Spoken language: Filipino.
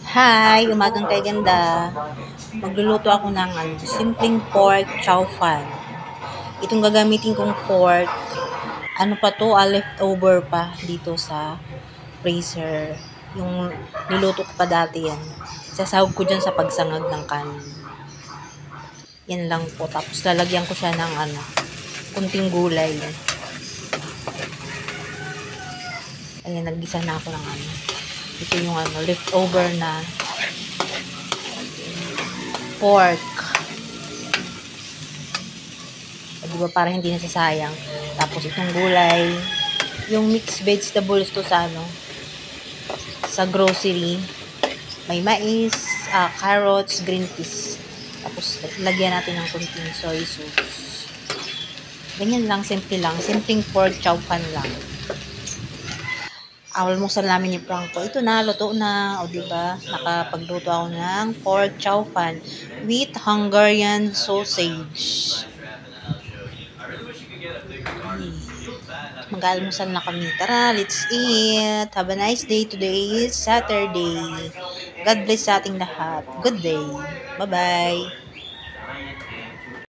Hi, umagang kay ganda. Magluluto ako ng simpleng pork chow fan. Itong gagamitin kong pork, ano pa to, leftover pa dito sa freezer. Yung niluto ko pa dati yan. Sasahog ko dyan sa pagsangag ng kanin. Yan lang po. Tapos lalagyan ko siya ng kunting gulay. Ayan, naggisa na ako ng Ito yung leftover na pork. Di ba, para hindi nasasayang. Tapos itong gulay, yung mixed vegetables to sa grocery. May mais, carrots, green peas. Tapos lagyan natin ng kunting soy sauce. Ganyan lang, simple lang. Simpleng pork chow fan lang. Almusal namin ni Franco. Ito na, luto na. O diba, nakapagluto ako ng pork chow fan with Hungarian sausage. Mag-almusal na kami. Tara, let's eat. Have a nice day. Today is Saturday. God bless sa ating lahat. Good day. Bye-bye.